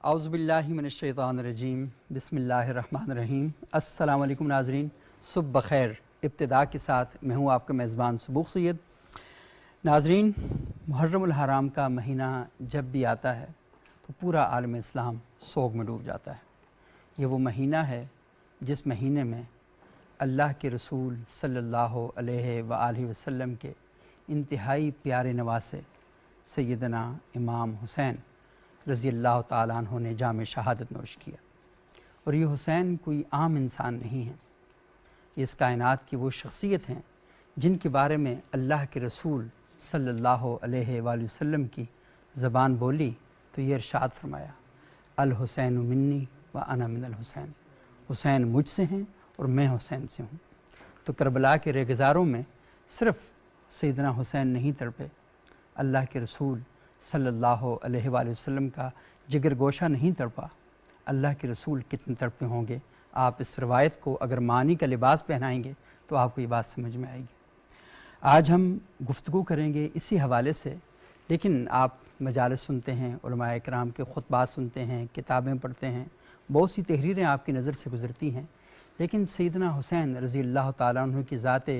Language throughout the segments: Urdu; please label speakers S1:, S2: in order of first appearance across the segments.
S1: اعوذ باللہ من الشیطان الرجیم، بسم اللہ الرحمن الرحیم۔ السلام علیکم ناظرین، صبح بخیر۔ ابتدا کے ساتھ میں ہوں آپ کا میزبان سبوق سید۔ ناظرین، محرم الحرام کا مہینہ جب بھی آتا ہے تو پورا عالم اسلام سوگ میں ڈوب جاتا ہے۔ یہ وہ مہینہ ہے جس مہینے میں اللہ کے رسول صلی اللہ علیہ وآلہ وسلم کے انتہائی پیارے نواسے سیدنا امام حسین رضی اللہ تعالیٰ عنہ نے جام شہادت نوش کیا۔ اور یہ حسین کوئی عام انسان نہیں ہے، یہ اس کائنات کی وہ شخصیت ہیں جن کے بارے میں اللہ کے رسول صلی اللہ علیہ وآلہ وسلم کی زبان بولی تو یہ ارشاد فرمایا، الحسین منی و انا من الحسین، حسین مجھ سے ہیں اور میں حسین سے ہوں۔ تو کربلا کے ریگزاروں میں صرف سیدنا حسین نہیں تڑپے، اللہ کے رسول صلی اللہ علیہ وآلہ وسلم کا جگر گوشہ نہیں تڑپا، اللہ کے رسول کتنے تڑپے ہوں گے۔ آپ اس روایت کو اگر معنی کا لباس پہنائیں گے تو آپ کو یہ بات سمجھ میں آئے گی۔ آج ہم گفتگو کریں گے اسی حوالے سے، لیکن آپ مجالس سنتے ہیں، علماء کرام کے خطبات سنتے ہیں، کتابیں پڑھتے ہیں، بہت سی تحریریں آپ کی نظر سے گزرتی ہیں، لیکن سیدنا حسین رضی اللہ تعالیٰ عنہ کی ذات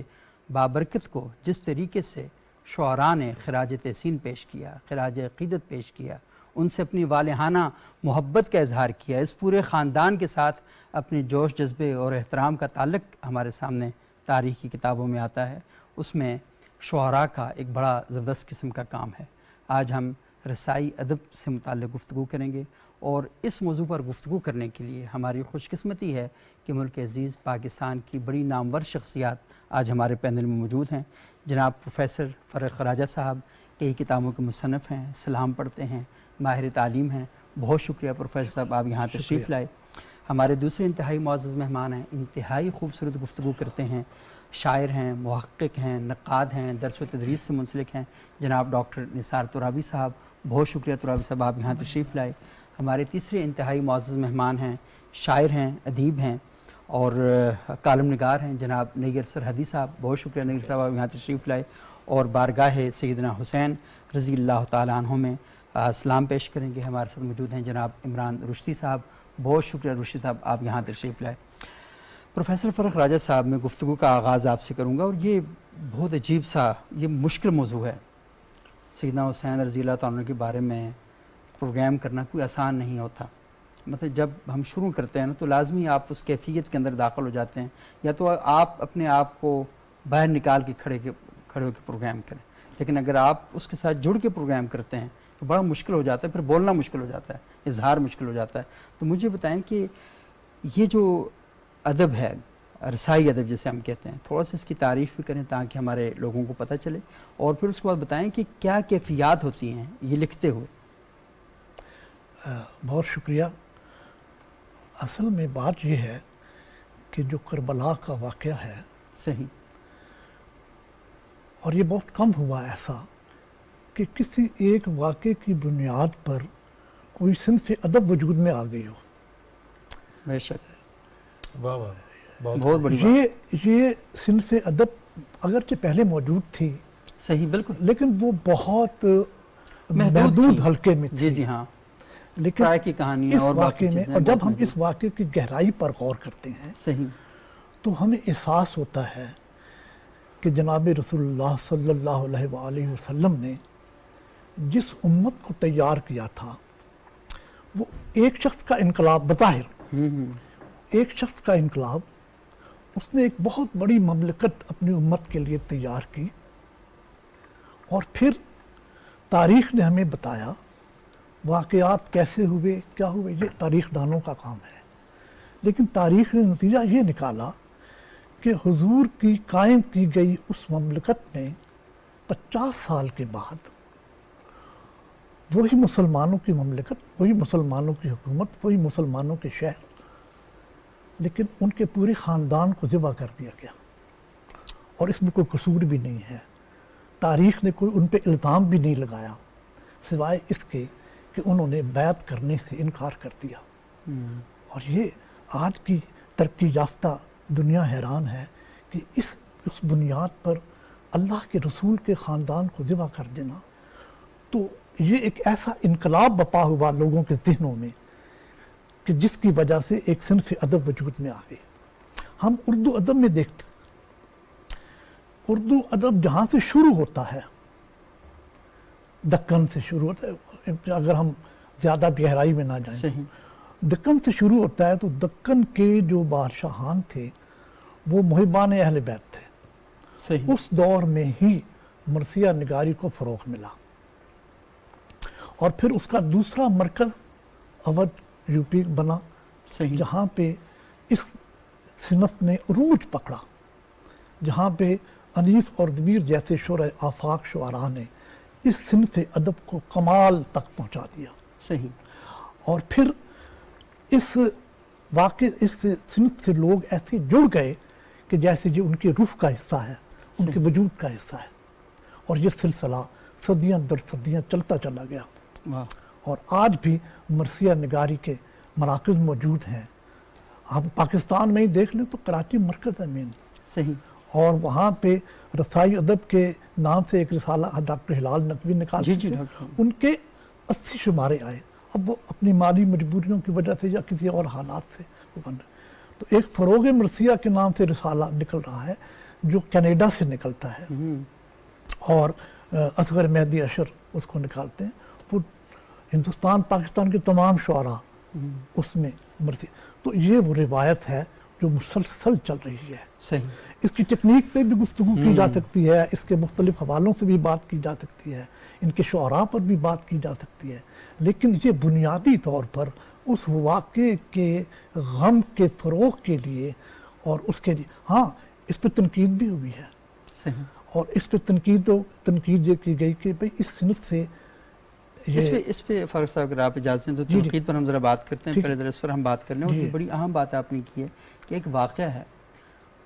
S1: بابرکت کو جس طریقے سے شعراء نے خراج تحسین پیش کیا، خراج عقیدت پیش کیا، ان سے اپنی والہانہ محبت کا اظہار کیا، اس پورے خاندان کے ساتھ اپنے جوش جذبے اور احترام کا تعلق ہمارے سامنے تاریخی کتابوں میں آتا ہے، اس میں شعراء کا ایک بڑا زبردست قسم کا کام ہے۔ آج ہم رسائی ادب سے متعلق گفتگو کریں گے، اور اس موضوع پر گفتگو کرنے کے لیے ہماری خوش قسمتی ہے کہ ملک عزیز پاکستان کی بڑی نامور شخصیات آج ہمارے پینل میں موجود ہیں۔ جناب پروفیسر فرخ خراجہ صاحب کئی کتابوں کے مصنف ہیں، سلام پڑھتے ہیں، ماہر تعلیم ہیں۔ بہت شکریہ پروفیسر صاحب، آپ یہاں تشریف لائے۔ ہمارے دوسرے انتہائی معزز مہمان ہیں، انتہائی خوبصورت گفتگو کرتے ہیں، شاعر ہیں، محقق ہیں، نقاد ہیں، درس و تدریس سے منسلک ہیں، جناب ڈاکٹر نثار ترابی صاحب۔ بہت شکریہ ترابی صاحب، آپ یہاں تشریف لائے۔ ہمارے تیسرے انتہائی معزز مہمان ہیں، شاعر ہیں، ادیب ہیں اور کالم نگار ہیں، جناب نیگر سرحدی صاحب۔ بہت شکریہ نیگر صاحب، آپ یہاں تشریف لائے اور بارگاہ سیدنا حسین رضی اللہ تعالیٰ عنہ میں سلام پیش کریں گے۔ ہمارے ساتھ موجود ہیں جناب عمران رشدی صاحب۔ بہت شکریہ رشدی صاحب، آپ یہاں تشریف لائے۔ پروفیسر فرخ راجہ صاحب، میں گفتگو کا آغاز آپ سے کروں گا، اور یہ بہت عجیب سا، یہ مشکل موضوع ہے۔ سیدنا حسین رضی اللہ تعالیٰ عنہ کے بارے میں پروگرام کرنا کوئی آسان نہیں ہوتا۔ مطلب جب ہم شروع کرتے ہیں نا تو لازمی آپ اس کیفیت کے اندر داخل ہو جاتے ہیں، یا تو آپ اپنے آپ کو باہر نکال کے کھڑے ہو کے پروگرام کریں، لیکن اگر آپ اس کے ساتھ جڑ کے پروگرام کرتے ہیں تو بڑا مشکل ہو جاتا ہے، پھر بولنا مشکل ہو جاتا ہے، اظہار مشکل ہو جاتا ہے۔ تو مجھے بتائیں کہ یہ جو ادب ہے، رسائی ادب جسے ہم کہتے ہیں، تھوڑا سا اس کی تعریف بھی کریں تاکہ ہمارے لوگوں کو پتہ چلے، اور پھر اس کے بعد بتائیں کہ کیا کیفیات ہوتی ہیں یہ لکھتے ہوئے۔
S2: بہت شکریہ۔ اصل میں بات یہ ہے کہ جو کربلا کا واقعہ ہے،
S1: صحیح،
S2: اور یہ بہت کم ہوا ایسا کہ کسی ایک واقعے کی بنیاد پر کوئی صنف ادب وجود میں آ گئی ہو۔
S1: بے شک،
S3: واہ واہ،
S1: بہت بڑی بات۔
S2: یہ صنف ادب اگرچہ پہلے موجود تھی،
S1: صحیح، بالکل،
S2: لیکن وہ بہت
S1: محدود
S2: محدود حلقے میں تھی۔
S1: جی ہاں،
S2: لیکن
S1: ٹرائی کی کہانیاں
S2: اس
S1: اور باقی
S2: واقعے میں،
S1: چیزیں
S2: اور جب
S1: بہت
S2: ہم
S1: محدود۔
S2: اس واقعے کی گہرائی پر غور کرتے ہیں
S1: صحیح،
S2: تو ہمیں احساس ہوتا ہے کہ جناب رسول اللہ صلی اللہ علیہ وآلہ وسلم نے جس امت کو تیار کیا تھا، وہ ایک شخص کا انقلاب بظاہر، ایک شخص کا انقلاب، اس نے ایک بہت بڑی مملکت اپنی امت کے لیے تیار کی، اور پھر تاریخ نے ہمیں بتایا واقعات کیسے ہوئے، کیا ہوئے، یہ تاریخ دانوں کا کام ہے۔ لیکن تاریخ نے نتیجہ یہ نکالا کہ حضور کی قائم کی گئی اس مملکت میں 50 سال کے بعد وہی مسلمانوں کی مملکت، وہی مسلمانوں کی حکومت، وہی مسلمانوں کے شہر، لیکن ان کے پورے خاندان کو ذبح کر دیا گیا، اور اس میں کوئی قصور بھی نہیں ہے۔ تاریخ نے کوئی ان پہ الزام بھی نہیں لگایا، سوائے اس کے کہ انہوں نے بیعت کرنے سے انکار کر دیا۔ اور یہ آج کی ترقی یافتہ دنیا حیران ہے کہ اس بنیاد پر اللہ کے رسول کے خاندان کو ذبح کر دینا، تو یہ ایک ایسا انقلاب بپا ہوا لوگوں کے ذہنوں میں کہ جس کی وجہ سے ایک صنف ادب وجود میں آ گئی. ہم اردو ادب میں دیکھتے اردو ادب جہاں سے شروع ہوتا ہے، دکن سے شروع ہوتا ہے، اگر ہم زیادہ گہرائی میں نہ جائیں،
S1: صحیح.
S2: دکن سے شروع ہوتا ہے تو دکن کے جو بادشاہان تھے وہ محبان اہل بیت تھے.
S1: صحیح.
S2: اس دور میں ہی مرثیہ نگاری کو فروغ ملا، اور پھر اس کا دوسرا مرکز اودھ یو پی بنا،
S1: صحیح.
S2: جہاں پہ اس صنف نے عروج پکڑا، جہاں پہ انیس اور ضمیر جیسے شعراء آفاق شعراء نے اس صنف ادب کو کمال تک پہنچا دیا.
S1: صحیح.
S2: اور پھر اس صنف سے لوگ ایسے جڑ گئے کہ جیسے جو ان کے روح کا حصہ ہے، ان کے وجود کا حصہ ہے، اور یہ سلسلہ صدیاں در صدیاں چلتا چلا گیا.
S1: واہ.
S2: اور آج بھی مرثیہ نگاری کے مراکز موجود ہیں. ہم پاکستان میں ہی دیکھ لیں تو کراچی مرکز ہے مین،
S1: صحیح.
S2: اور وہاں پہ رسائی ادب کے نام سے ایک رسالہ ڈاکٹر ہلال نقوی نکالتے
S1: جی
S2: تھے.
S1: ڈاکٹر.
S2: ان کے 80 شمارے آئے. اب وہ اپنی مالی مجبوریوں کی وجہ سے یا کسی اور حالات سے وہ بن رہے. تو ایک فروغ مرثیہ کے نام سے رسالہ نکل رہا ہے جو کینیڈا سے نکلتا ہے، اور اصغر مہدی اشر اس کو نکالتے ہیں. وہ ہندوستان پاکستان کے تمام شعراء اس میں مرثیہ. تو یہ وہ روایت ہے جو مسلسل چل رہی ہے.
S1: صحیح.
S2: اس کی ٹیکنیک پہ بھی گفتگو کی جا سکتی ہے، اس کے مختلف حوالوں سے بھی بات کی جا سکتی ہے، ان کے شعراء پر بھی بات کی جا سکتی ہے، لیکن یہ بنیادی طور پر اس واقعے کے غم کے فروغ کے لیے اور اس کے لیے، ہاں اس پہ تنقید بھی ہوئی ہے.
S1: صحیح.
S2: اور اس پہ تنقید یہ کی گئی کہ بھئی اس صنف سے
S1: اس پہ فاروق صاحب اگر آپ اجازت دیں تو
S2: جی
S1: تنقید پر ہم ذرا بات کرتے ہیں.
S2: ٹھیک.
S1: پہلے ذرا اس پر ہم بات کر لیں. اور
S2: جی.
S1: یہ بڑی اہم بات آپ نے کی ہے کہ ایک واقعہ ہے،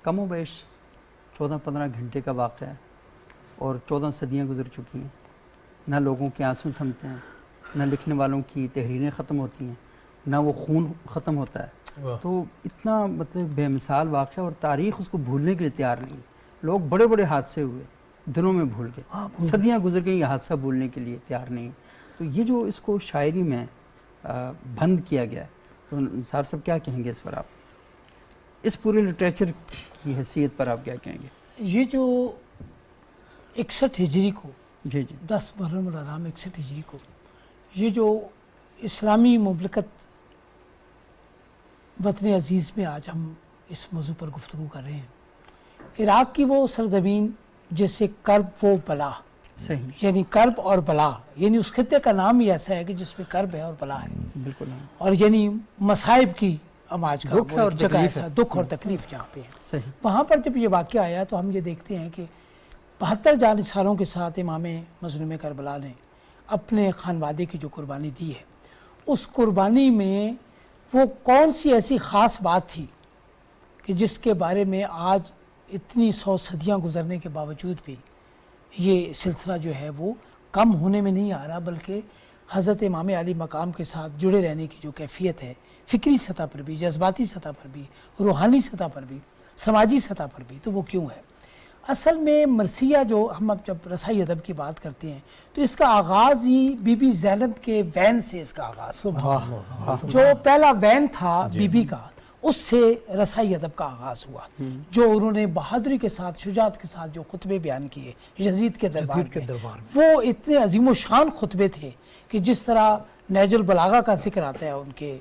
S1: کم و بیش 14-15 گھنٹے کا واقعہ ہے، اور 14 صدیاں گزر چکی ہیں. نہ لوگوں کے آنسو تھمتے ہیں، نہ لکھنے والوں کی تحریریں ختم ہوتی ہیں، نہ وہ خون ختم ہوتا ہے. تو اتنا مطلب بے مثال واقعہ، اور تاریخ اس کو بھولنے کے لیے تیار نہیں. لوگ بڑے بڑے حادثے ہوئے دنوں میں بھول گئے، صدیاں گزر گئی، یہ حادثہ بھولنے کے لیے تیار نہیں. تو یہ جو اس کو شاعری میں بند کیا گیا ہے، تو نثار صاحب کیا کہیں گے اس پر؟ آپ اس پورے لٹریچر کی حیثیت پر آپ کیا کہیں گے؟
S3: یہ جو 61 ہجری کو،
S1: جی جی
S3: 10 محرم الحرام 61 ہجری کو، یہ جو اسلامی مملکت وطن عزیز میں آج ہم اس موضوع پر گفتگو کر رہے ہیں، عراق کی وہ سرزمین جیسے کرب و بلا،
S1: صحیح.
S3: یعنی کرب اور بلا، یعنی اس خطے کا نام ہی ایسا ہے کہ جس میں کرب ہے اور بلا ہے،
S1: بالکل.
S3: اور یعنی مصائب کی اماج کا
S1: دکھ ہے
S3: وہ
S1: اور
S3: ایک جگہ
S1: تکلیف
S3: ایسا
S1: ہے.
S3: دکھ اور تکلیف جہاں پہ ہے.
S1: صحیح.
S3: وہاں پر جب یہ واقعہ آیا تو ہم یہ دیکھتے ہیں کہ 72 جانشینوں کے ساتھ امام مظلوم کربلا نے اپنے خانوادے کی جو قربانی دی ہے، اس قربانی میں وہ کون سی ایسی خاص بات تھی کہ جس کے بارے میں آج اتنی 100 صدیاں گزرنے کے باوجود بھی یہ سلسلہ جو ہے وہ کم ہونے میں نہیں آ رہا، بلکہ حضرت امام علی مقام کے ساتھ جڑے رہنے کی جو کیفیت ہے، فکری سطح پر بھی، جذباتی سطح پر بھی، روحانی سطح پر بھی، سماجی سطح پر بھی، تو وہ کیوں ہے؟ اصل میں مرثیہ جو ہم اب جب رسائی ادب کی بات کرتے ہیں تو اس کا آغاز ہی بی بی زینب کے وین سے اس کا آغاز ہوا. جو پہلا وین تھا بی بی کا، اس سے رسائی ادب کا آغاز ہوا، جو انہوں نے بہادری کے ساتھ، شجاعت کے ساتھ جو خطبے بیان کیے یزید کے دربار میں، وہ اتنے عظیم و شان خطبے تھے کہ جس طرح نہج البلاغہ کا ذکر آتا ہے ان کے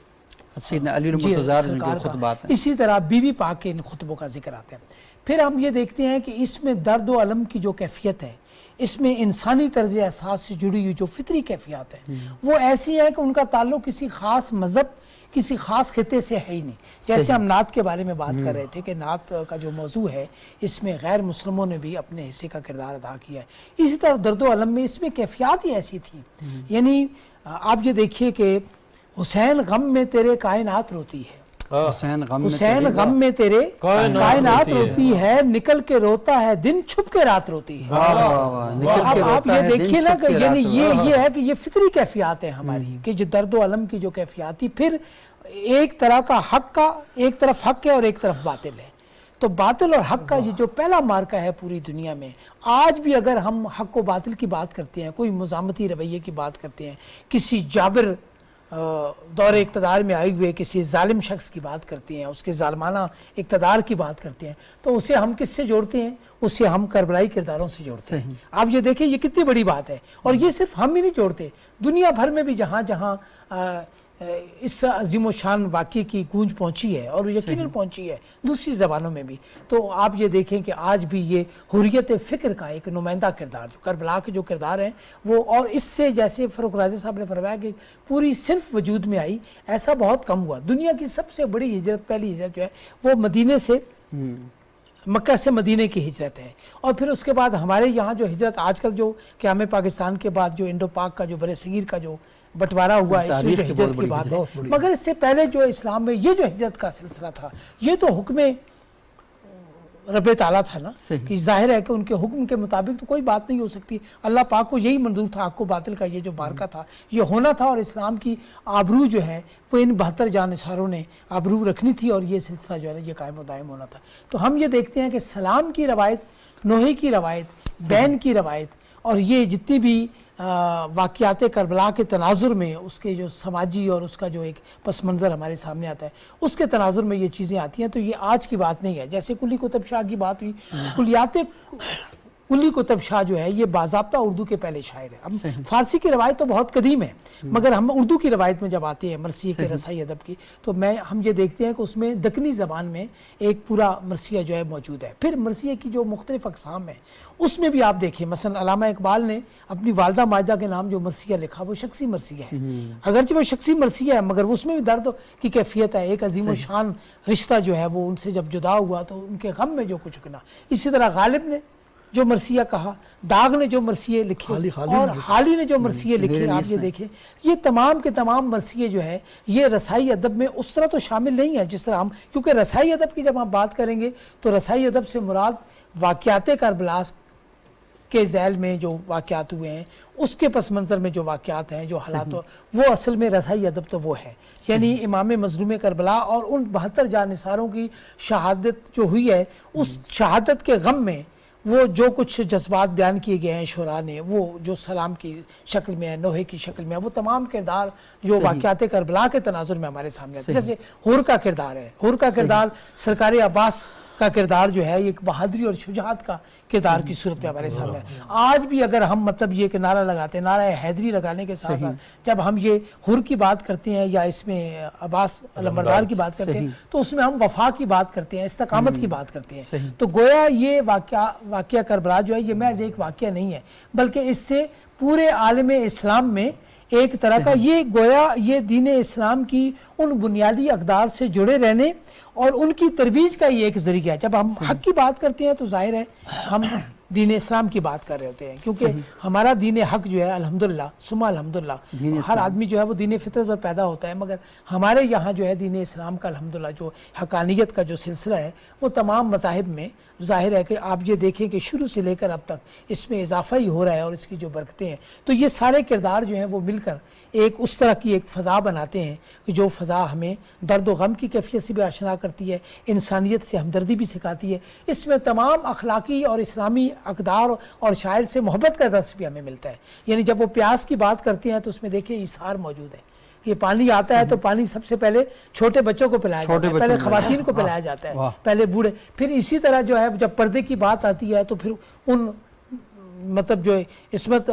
S1: سیدنا علی المرتضیٰ کے خطبات ہیں،
S3: اسی طرح بی بی پاک کے ان خطبوں کا ذکر آتا ہے. پھر ہم یہ دیکھتے ہیں کہ اس میں درد و علم کی جو کیفیت ہے، اس میں انسانی طرز احساس سے جڑی ہوئی جو فطری کیفیات ہیں، وہ ایسی ہے کہ ان کا تعلق کسی خاص مذہب، کسی خاص خطے سے ہے ہی نہیں. جیسے ہم نعت کے بارے میں بات کر رہے تھے کہ نعت کا جو موضوع ہے اس میں غیر مسلموں نے بھی اپنے حصے کا کردار ادا کیا ہے. اسی طرح درد و علم میں اس میں کیفیات ہی ایسی تھیں. یعنی آپ یہ دیکھیے کہ حسین غم میں تیرے کائنات روتی ہے، حسین غم میں تیرے کائنات روتی ہے، نکل کے روتا ہے دن، چھپ کے رات روتی ہے. اب آپ یہ دیکھیے نا کہ یعنی یہ ہے کہ یہ فطری کیفیات ہیں ہماری، کہ جو درد و علم کی جو کیفیات تھی. پھر ایک طرح کا حق کا، ایک طرف حق ہے اور ایک طرف باطل ہے. تو باطل اور حق کا یہ جو پہلا مارکا ہے پوری دنیا میں، آج بھی اگر ہم حق و باطل کی بات کرتے ہیں، کوئی مزاحمتی رویے کی بات کرتے ہیں، کسی جابر دور اقتدار میں آئے ہوئے کسی ظالم شخص کی بات کرتے ہیں، اس کے ظالمانہ اقتدار کی بات کرتے ہیں، تو اسے ہم کس سے جوڑتے ہیں؟ اسے ہم کربلائی کرداروں سے جوڑتے ہیں۔ آپ یہ دیکھیں یہ کتنی بڑی بات ہے، اور یہ صرف ہم ہی نہیں جوڑتے، دنیا بھر میں بھی جہاں جہاں اس عظیم و شان واقعے کی گونج پہنچی ہے، اور یقیناً پہنچی ہے دوسری زبانوں میں بھی، تو آپ یہ دیکھیں کہ آج بھی یہ حریت فکر کا ایک نمائندہ کردار جو کربلا کے جو کردار ہیں وہ، اور اس سے جیسے فروخ رازی صاحب نے فرمایا کہ پوری صنف وجود میں آئی، ایسا بہت کم ہوا۔ دنیا کی سب سے بڑی ہجرت، پہلی ہجرت جو ہے وہ مدینے سے مکہ سے مدینے کی ہجرت ہے، اور پھر اس کے بعد ہمارے یہاں جو ہجرت آج کل جو قیام پاکستان کے بعد جو انڈو پاک کا جو برِ صغیر کا جو بٹوارہ ہوا ہے، اس میں جو ہجرت کی بات ہے، مگر اس سے پہلے جو اسلام میں یہ جو ہجرت کا سلسلہ تھا یہ تو حکم رب تعالیٰ تھا نا، کہ ظاہر ہے کہ ان کے حکم کے مطابق تو کوئی بات نہیں ہو سکتی، اللہ پاک کو یہی منظور تھا، حق و باطل کا یہ جو معرکہ تھا یہ ہونا تھا، اور اسلام کی آبرو جو ہے وہ ان 72 جانثاروں نے آبرو رکھنی تھی، اور یہ سلسلہ جو ہے یہ قائم و دائم ہونا تھا۔ تو ہم یہ دیکھتے ہیں کہ سلام کی روایت، نوحے کی روایت، بین کی روایت، اور یہ جتنی بھی واقعات کربلا کے تناظر میں اس کے جو سماجی اور اس کا جو ایک پس منظر ہمارے سامنے آتا ہے، اس کے تناظر میں یہ چیزیں آتی ہیں، تو یہ آج کی بات نہیں ہے۔ جیسے قلی قطب شاہ کی بات ہوئی، کلیات قلی قطب شاہ جو ہے یہ باضابطہ اردو کے پہلے شاعر ہے۔ اب فارسی کی روایت تو بہت قدیم ہے، مگر ہم اردو کی روایت میں جب آتے ہیں مرثیے کے رسائی ادب کی، تو ہم یہ دیکھتے ہیں کہ اس میں دکنی زبان میں ایک پورا مرثیہ جو ہے موجود ہے۔ پھر مرثیے کی جو مختلف اقسام ہیں اس میں بھی آپ دیکھیں، مثلا علامہ اقبال نے اپنی والدہ ماجدہ کے نام جو مرثیہ لکھا وہ شخصی مرثیہ ہے، اگرچہ وہ شخصی مرثیہ ہے مگر اس میں بھی درد کی کیفیت ہے، ایک عظیم و شان رشتہ جو ہے وہ ان سے جب جدا ہوا تو ان کے غم میں جو کچھ کنا۔ اسی طرح غالب نے جو مرثیہ کہا، داغ نے جو مرثیے لکھے، اور حالی نے جو مرثیے لکھے، آپ یہ دیکھیں یہ تمام کے تمام مرثیے جو ہے یہ رسائی ادب میں اس طرح تو شامل نہیں ہے جس طرح ہم، کیونکہ رسائی ادب کی جب ہم بات کریں گے تو رسائی ادب سے مراد واقعات کربلا کے ذیل میں جو واقعات ہوئے ہیں اس کے پس منظر میں جو واقعات ہیں، جو حالات، وہ اصل میں رسائی ادب تو وہ ہے، یعنی امام مظلوم کربلا اور ان 72 جانثاروں کی شہادت جو ہوئی ہے، اس شہادت کے غم میں وہ جو کچھ جذبات بیان کیے گئے ہیں شعراء نے، وہ جو سلام کی شکل میں ہے، نوحے کی شکل میں ہے، وہ تمام کردار جو واقعات کربلا کے تناظر میں ہمارے سامنے آتے ہیں۔ جیسے حور کا کردار ہے، حور کا کردار سرکار عباس کا کردار جو ہے ایک بہادری اور شجاعت کا کردار کی صورت میں ہمارے سامنے ہے۔ آج بھی اگر ہم مطلب یہ کہ نعرہ لگاتے ہیں، نعرہ حیدری لگانے کے ساتھ ساتھ جب ہم یہ حر کی بات کرتے ہیں یا اس میں عباس علمبردار کی بات کرتے ہیں تو اس میں ہم وفا کی بات کرتے ہیں، استقامت کی بات کرتے ہیں۔ تو گویا یہ واقعہ کربلا جو ہے یہ محض ایک واقعہ نہیں ہے، بلکہ اس سے پورے عالم اسلام میں ایک طرح کا یہ گویا یہ دین اسلام کی ان بنیادی اقدار سے جڑے رہنے اور ان کی ترویج کا یہ ایک ذریعہ ہے۔ جب ہم حق کی بات کرتے ہیں تو ظاہر ہے ہم دین اسلام کی بات کر رہے ہوتے ہیں، کیونکہ ہمارا دین حق جو ہے الحمدللہ ثم الحمدللہ، ہر آدمی جو ہے وہ دین فطرت پر پیدا ہوتا ہے، مگر ہمارے یہاں جو ہے دین اسلام کا الحمدللہ جو حقانیت کا جو سلسلہ ہے وہ تمام مذاہب میں ظاہر ہے کہ آپ یہ دیکھیں کہ شروع سے لے کر اب تک اس میں اضافہ ہی ہو رہا ہے، اور اس کی جو برکتیں ہیں تو یہ سارے کردار جو ہیں وہ مل کر ایک اس طرح کی ایک فضا بناتے ہیں کہ جو فضا ہمیں درد و غم کی کیفیت سے بھی آشنا کرتی ہے، انسانیت سے ہمدردی بھی سکھاتی ہے، اس میں تمام اخلاقی اور اسلامی اقدار اور شاعر سے محبت کا درس بھی ہمیں ملتا ہے۔ یعنی جب وہ پیاس کی بات کرتے ہیں تو اس میں دیکھیں ایثار موجود ہے، یہ پانی آتا ہے تو پانی سب سے پہلے چھوٹے بچوں کو پلایا جاتا ہے، پہلے خواتین کو پلایا جاتا ہے، پہلے بوڑھے، پھر اسی طرح جو ہے جب پردے کی بات آتی ہے تو پھر ان مطلب جو عصمت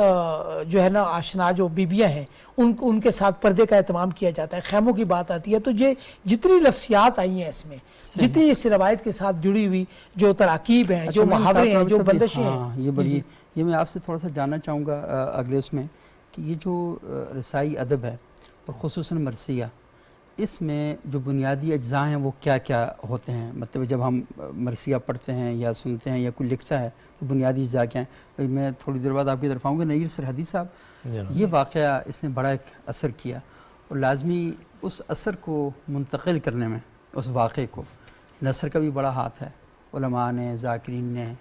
S3: جو ہے نا آشنا جو بیبیاں ہیں ان کے ساتھ پردے کا اہتمام کیا جاتا ہے، خیموں کی بات آتی ہے۔ تو یہ جتنی لفظیات آئی ہیں اس میں، جتنی اس روایت کے ساتھ جڑی ہوئی جو تراکیب ہیں، جو محاورے ہیں، جو بندشیں ہیں،
S1: یہ بڑی یہ میں آپ سے تھوڑا سا جاننا چاہوں گا اگلے اس میں کہ یہ جو رسائی ادب ہے اور خصوصاً مرثیہ، اس میں جو بنیادی اجزاء ہیں وہ کیا کیا ہوتے ہیں؟ مطلب جب ہم مرثیہ پڑھتے ہیں یا سنتے ہیں یا کوئی لکھتا ہے تو بنیادی اجزاء کیا ہیں؟ میں تھوڑی دیر بعد آپ کی طرف آؤں گا۔ نیر سرحدی صاحب، یہ واقعہ اس نے بڑا ایک اثر کیا، اور لازمی اس اثر کو منتقل کرنے میں اس واقعے کو نثر کا بھی بڑا ہاتھ ہے، علماء نے، ذاکرین نے،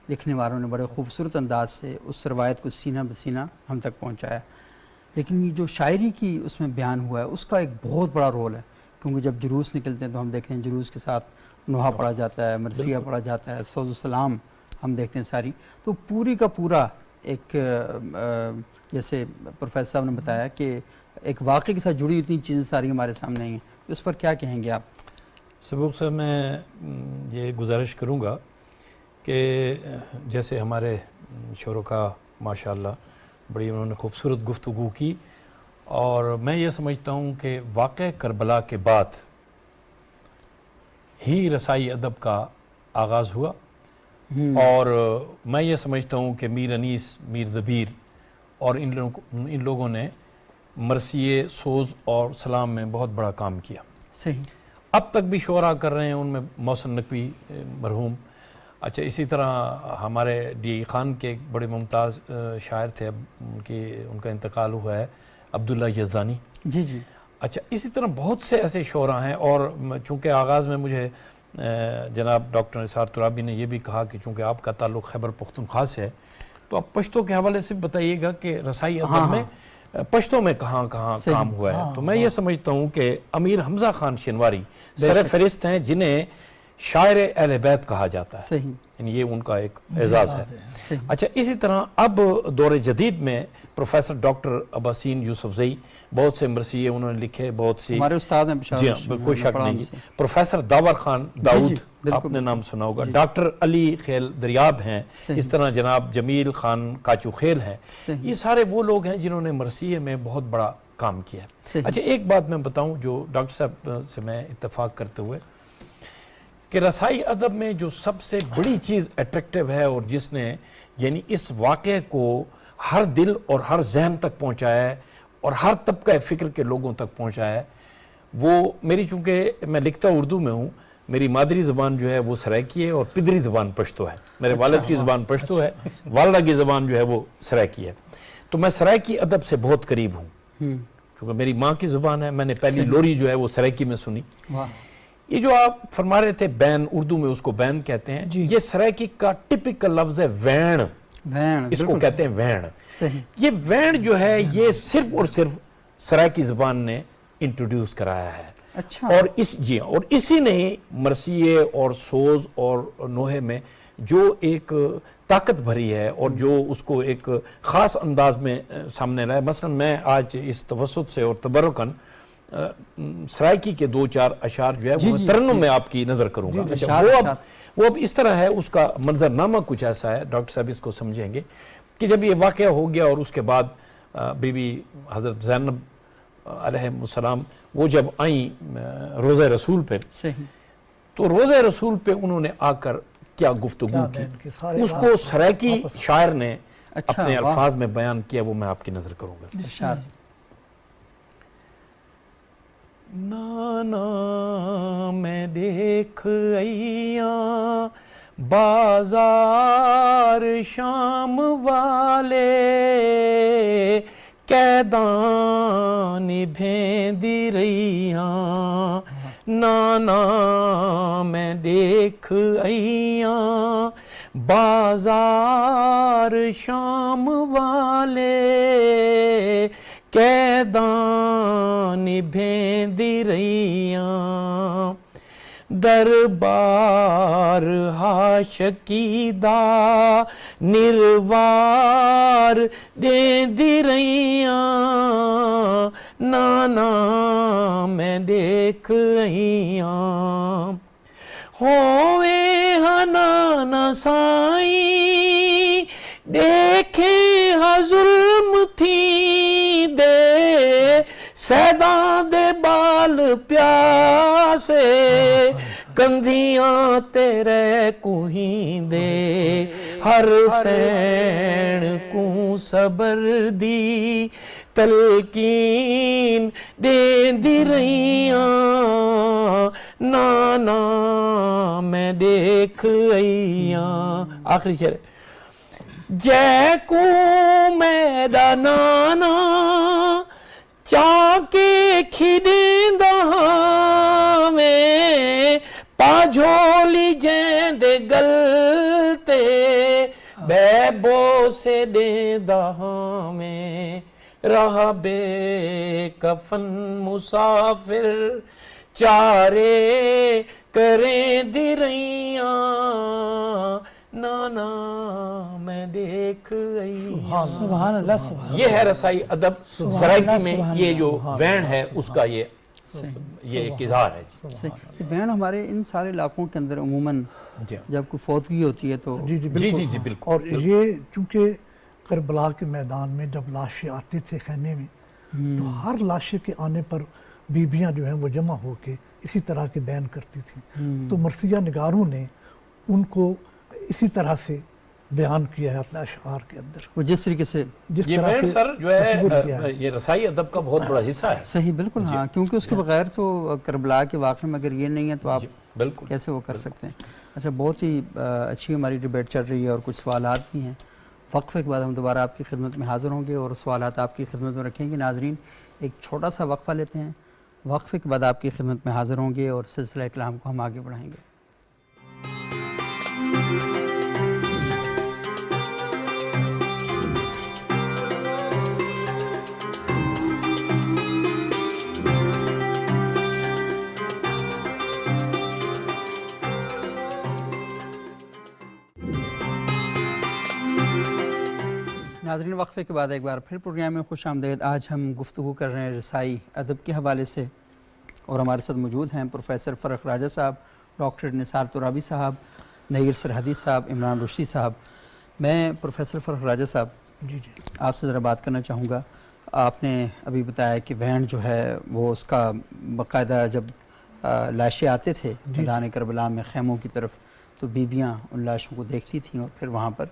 S1: لکھنے والوں نے بڑے خوبصورت انداز سے اس روایت کو سینہ بسینہ ہم تک پہنچایا، لیکن یہ جو شاعری کی اس میں بیان ہوا ہے اس کا ایک بہت بڑا رول ہے، کیونکہ جب جلوس نکلتے ہیں تو ہم دیکھتے ہیں جلوس کے ساتھ نوحہ پڑھا جاتا ہے، مرثیہ پڑھا جاتا ہے، سوز و سلام ہم دیکھتے ہیں ساری، تو پوری کا پورا ایک جیسے پروفیسر صاحب نے بتایا کہ ایک واقعے کے ساتھ جڑی اتنی چیزیں ساری ہمارے سامنے آئی ہیں، اس پر کیا کہیں گے آپ؟
S4: سبوق صاحب میں یہ گزارش کروں گا کہ جیسے ہمارے شرکاء ماشاءاللہ بڑی انہوں نے خوبصورت گفتگو کی، اور میں یہ سمجھتا ہوں کہ واقعہ کربلا کے بعد ہی رسائی ادب کا آغاز ہوا، اور میں یہ سمجھتا ہوں کہ میر انیس، میر دبیر اور ان لوگوں نے مرثیے، سوز اور سلام میں بہت بڑا کام کیا.
S1: صحیح.
S4: اب تک بھی شعراء کر رہے ہیں، ان میں محسن نقوی مرحوم. اچھا، اسی طرح ہمارے ڈی خان کے ایک بڑے ممتاز شاعر تھے، اب ان کا انتقال ہوا ہے، عبداللہ یزدانی.
S1: جی جی.
S4: اچھا، اسی طرح بہت سے ایسے شعراء ہیں. اور چونکہ آغاز میں مجھے جناب ڈاکٹر نثار ترابی نے یہ بھی کہا کہ چونکہ آپ کا تعلق خیبر پختونخوا سے ہے، تو آپ پشتو کے حوالے سے بتائیے گا کہ رسائی ادب میں پشتو میں کہاں کہاں کام ہوا ہے. تو میں یہ سمجھتا ہوں کہ امیر حمزہ خان شنواری سر فہرست ہیں جنہیں شاعر اہل بیت کہا جاتا ہے.
S1: صحیح.
S4: یعنی یہ ان کا ایک اعزاز ہے. اچھا، اسی طرح اب دور جدید میں پروفیسر ڈاکٹر عباسین یوسف زئی، بہت سے مرثیے انہوں نے لکھے، بہت سی
S1: ہمارے استاد ہیں.
S4: جی ہاں، کوئی شک نہیں. پروفیسر داور خان داؤد، آپ نے نام سنا ہوگا. ڈاکٹر علی خیل دریاب ہیں. اس طرح جناب جمیل خان کاچو خیل ہیں. یہ سارے وہ لوگ ہیں جنہوں نے مرثیے میں بہت بڑا کام کیا ہے. اچھا، ایک بات میں بتاؤں جو ڈاکٹر صاحب سے میں اتفاق کرتے ہوئے، کہ رسائی ادب میں جو سب سے بڑی چیز اٹریکٹیو ہے اور جس نے یعنی اس واقعے کو ہر دل اور ہر ذہن تک پہنچایا ہے اور ہر طبقہ فکر کے لوگوں تک پہنچایا ہے، وہ میری، چونکہ میں لکھتا اردو میں ہوں، میری مادری زبان جو ہے وہ سرائکی ہے اور پدری زبان پشتو ہے. میرے والد کی زبان پشتو ہے، والدہ کی زبان جو ہے وہ سرائکی ہے. تو میں سرائکی ادب سے بہت قریب ہوں، کیونکہ میری ماں کی زبان ہے. میں نے پہلی لوری جو ہے وہ سرائکی میں سنی. یہ جو آپ فرما رہے تھے بین، اردو میں اس کو بین کہتے ہیں. یہ سرائکی کا ٹپکل لفظ ہے وین، اس کو کہتے ہیں وین. یہ وین جو ہے یہ صرف اور صرف سرائکی زبان نے انٹروڈیوس کرایا ہے. اور اور اسی نے مرثیے اور سوز اور نوحے میں جو ایک طاقت بھری ہے اور جو اس کو ایک خاص انداز میں سامنے لائے. مثلا میں آج اس توسط سے اور تبرکن سرائکی کے 2-4 اشعار جو ہے وہ ترنم میں آپ کی نظر کروں گا. وہ اب اس طرح ہے، اس کا منظر نامہ کچھ ایسا ہے، ڈاکٹر صاحب اس کو سمجھیں گے، کہ جب یہ واقعہ ہو گیا اور اس کے بعد بی بی حضرت زینب علیہ السلام وہ جب آئیں روضہ رسول پہ، تو روضہ رسول پہ انہوں نے آ کر کیا گفتگو کی، اس کو سرائکی شاعر نے اپنے الفاظ میں بیان کیا، وہ میں آپ کی نظر کروں گا. نانا میں دیکھ ایاں بازار شام والے، قیدان بھیندی رہیاں. نانا میں دیکھ ایاں بازار شام والے، قیدان بھیندی رہیاں. دربار حاشقیدہ نروار دیندی رہیاں. نانا میں دیکھ ایاں ہوئے ہاں نانا سائیں، دیکھے ہاں ظلم تھی دے سیداں دے بال پیاسے، کندھیاں تیرے کوہیں دے ہر سین کو صبر دی تلقین دیندی رہیاں. نانا میں دیکھ ایاں. آخری شعر، جے کو میرا نانا چاکے کھڑیندا میں، پا جھولی جیندے گل تے بے بو سے دیندا میں. رہا بے کفن مسافر چارے کریں دی رہیاں. نانا میں دیکھ آئی ہوں۔
S3: سبحان اللہ، سبحان
S4: یہ ہے رسائی ادب سرائکی میں،
S3: سبحان
S4: یہ جو وین ہے اس کا یہ ایک اظہار ہے جی۔
S1: صحیح۔ بہن ہمارے ان سارے علاقوں کے اندر عموماً
S4: جی
S1: جب کوئی فوتگی ہوتی ہے تو
S2: جی
S4: جی
S2: بالکل۔
S4: جی بالکل۔
S2: اور یہ چونکہ کربلا کے میدان میں جب لاشیں آتے تھے خیمے میں، تو ہر لاشے کے آنے پر بیبیاں جو ہیں وہ جمع ہو کے اسی طرح کے بیان کرتی تھیں، تو مرثیہ نگاروں نے ان کو اسی طرح سے بیان کیا ہے اپنے اشعار کے اندر،
S1: وہ جس طریقے سے
S2: جس
S4: یہ
S2: طرح
S4: بینڈ
S2: سے
S4: سر جو
S2: تصور کیا
S4: ہے یہ رسائی ادب کا بہت بڑا حصہ ہے۔
S1: صحیح، بالکل ہاں، کیونکہ اس کے بغیر تو کربلا کے واقعے میں اگر یہ نہیں ہے تو آپ
S4: بالکل
S1: کیسے وہ کر سکتے ہیں۔ اچھا، بہت ہی اچھی ہماری ڈیبیٹ چل رہی ہے اور کچھ سوالات بھی ہیں۔ وقفے کے بعد ہم دوبارہ آپ کی خدمت میں حاضر ہوں گے اور سوالات آپ کی خدمت میں رکھیں گے۔ ناظرین ایک چھوٹا سا وقفہ لیتے ہیں، وقفے کے بعد آپ کی خدمت میں حاضر ہوں گے اور سلسلہ کلام کو ہم آگے بڑھائیں گے۔ ناظرین وقفے کے بعد ایک بار پھر پروگرام میں خوش آمدید۔ آج ہم گفتگو کر رہے ہیں رسائی ادب کے حوالے سے اور ہمارے ساتھ موجود ہیں پروفیسر فرخ راجہ صاحب، ڈاکٹر نثار ترابی صاحب، نیر سرحدی صاحب، عمران رشدی صاحب۔ میں پروفیسر فرخ راجہ صاحب
S2: جی
S1: آپ سے ذرا بات کرنا چاہوں گا۔ آپ نے ابھی بتایا کہ وین جو ہے وہ اس کا باقاعدہ جب لاشیں آتے تھے میدان کربلا میں خیموں کی طرف تو بیبیاں ان لاشوں کو دیکھتی تھیں اور پھر وہاں پر